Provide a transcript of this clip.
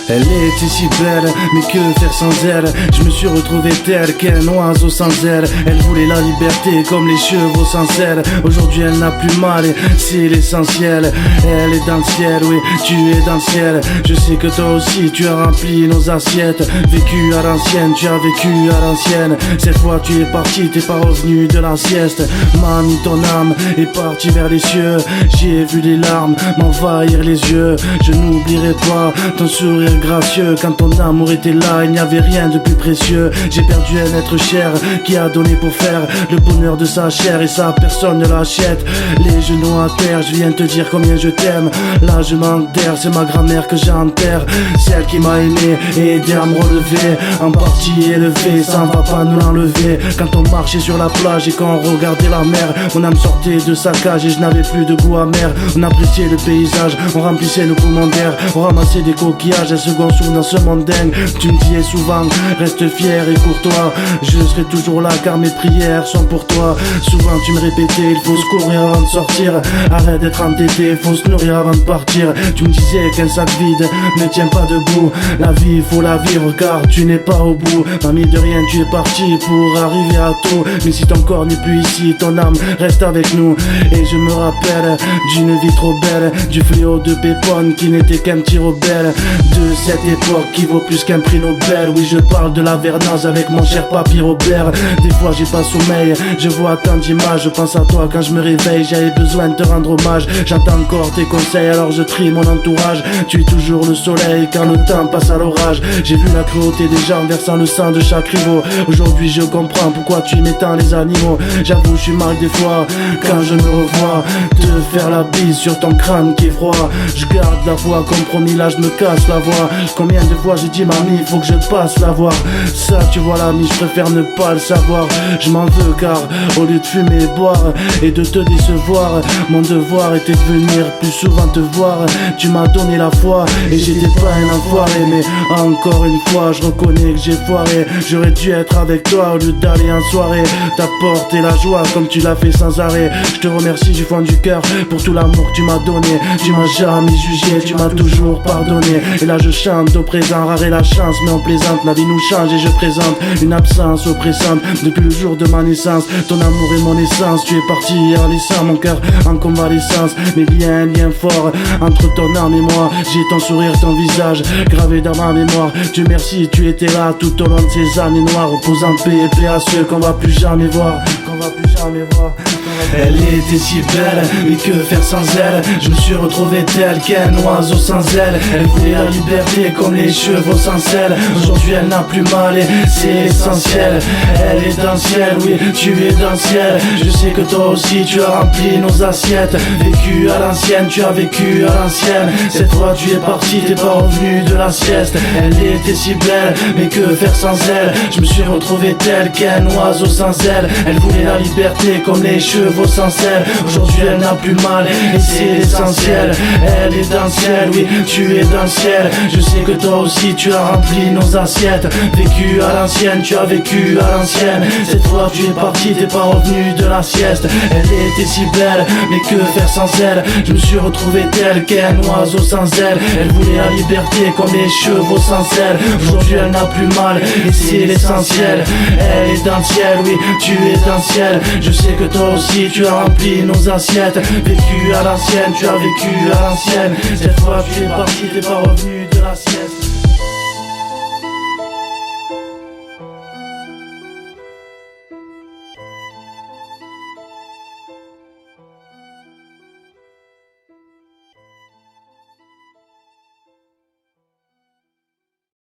Elle était si belle, mais que faire sans elle? Je me suis retrouvé tel qu'un oiseau sans aile. Elle voulait la liberté comme les chevaux sans selle. Aujourd'hui elle n'a plus mal et c'est l'essentiel. Elle est dans le ciel, oui, tu es dans le ciel. Je sais que toi aussi tu as rempli nos assiettes. Vécu à l'ancienne, tu as vécu à l'ancienne. Cette fois tu es parti, t'es pas revenu de la sieste. Mamie, ton âme est partie vers les cieux. J'ai vu les larmes m'envahir les yeux. Je n'oublierai pas ton sourire gracieux. Quand ton amour était là, il n'y avait rien de plus précieux. J'ai perdu un être cher qui a donné pour faire le bonheur de sa chair, et ça personne ne l'achète. Les genoux à terre, je viens te dire combien je t'aime. Là je manque d'air, c'est ma grand-mère que j'enterre. Celle qui m'a aimé et aidé à me relever. En partie élevé, ça ne va pas nous l'enlever. Quand on marchait sur la plage et qu'on regardait la mer, mon âme sortait de sa cage et je n'avais plus de goût amer. On appréciait le paysage, on remplissait nos poumons d'air, on ramassait des coquillages, un second souffle dans ce monde dingue. Tu me disais souvent, reste fier et courtois. Je serai toujours là car mes prières sont pour toi. Souvent tu me répétais, il faut se courir avant de sortir. Arrête d'être entêté, faut se nourrir avant de partir. Tu me disais qu'un sac vide ne tient pas debout. La vie, il faut la vivre car tu n'es pas au bout. Mamie, de rien tu es parti pour arriver à tout. Mais si ton corps n'est plus ici, ton âme reste avec nous. Et je me rappelle d'une vie trop belle, du fléau de Pépone qui n'était qu'un petit rebelle. De cette époque qui vaut plus qu'un prix Nobel. Oui, je parle de la Vernaz avec mon cher papy Robert. Des fois j'ai pas sommeil, je vois tant d'images. Je pense à toi quand je me réveille, j'avais besoin de te rendre hommage. J'entends encore tes conseils alors je trie mon entourage. Tu es toujours le soleil quand le temps passe à l'orage. J'ai vu la cruauté des gens versant le sang de chaque rivaux. Aujourd'hui je comprends pourquoi tu aimais tant les animaux. J'avoue je suis mal des fois quand je me revois te faire la bise sur ton crâne qui est froid. Je garde la voix comme promis, là je me casse la voix. Combien de fois j'ai dit mamie, faut que je passe la voir. Ça tu vois l'ami, je préfère ne pas le savoir. Je m'en veux car au lieu de fumer et boire et de te décevoir, mon devoir était de venir plus souvent te voir. Tu m'as donné la foi et j'étais pas un enfoiré. Mais encore une fois je reconnais que j'ai foiré. J'aurais dû être avec toi au lieu d'aller en soirée. T'apporter la joie comme tu l'as fait sans arrêt. Je te remercie du fond du cœur pour tout l'amour que tu m'as donné. Tu m'as jamais jugé, tu m'as toujours pardonné. Et là je chante au présent, rare est la chance mais on plaisante. La vie nous change et je présente une absence oppressante. Depuis le jour de ma naissance, ton amour est mon essence. Tu es parti en laissant mon cœur en convalescence. Mais il y a un lien fort entre ton âme et moi. J'ai ton sourire, ton visage gravé dans ma mémoire. Dieu merci, tu étais là tout au long de ces années noires. Repose en paix et paix à ceux qu'on va plus jamais voir. Elle était si belle, mais que faire sans elle? Je me suis retrouvé tel qu'un oiseau sans aile. Elle voulait la liberté comme les chevaux sans selle. Aujourd'hui elle n'a plus mal et c'est l'essentiel. Elle est dans le ciel, oui, tu es dans le ciel. Je sais que toi aussi tu as rempli nos assiettes. Vécu à l'ancienne, tu as vécu à l'ancienne. Cette fois tu es parti, t'es pas revenu de la sieste. Elle était si belle, mais que faire sans elle? Je me suis retrouvé tel qu'un oiseau sans aile. Elle voulait la liberté comme les chevaux sans selle. Aujourd'hui elle n'a plus mal et c'est l'essentiel. Elle est dans le ciel, oui, tu es dans le ciel. Je sais que toi aussi tu as rempli nos assiettes. Vécu à l'ancienne, tu as vécu à l'ancienne. Cette fois tu es parti, t'es pas revenu de la sieste. Elle était si belle, mais que faire sans elle? Je me suis retrouvé tel qu'un oiseau sans aile. Elle voulait la liberté comme les chevaux sans selle. Aujourd'hui elle n'a plus mal et c'est l'essentiel. Elle est dans le ciel, oui, tu es dans le ciel. Je sais que toi aussi tu as rempli nos assiettes. Vécu à l'ancienne, tu as vécu à l'ancienne. Cette fois tu es parti, t'es pas revenu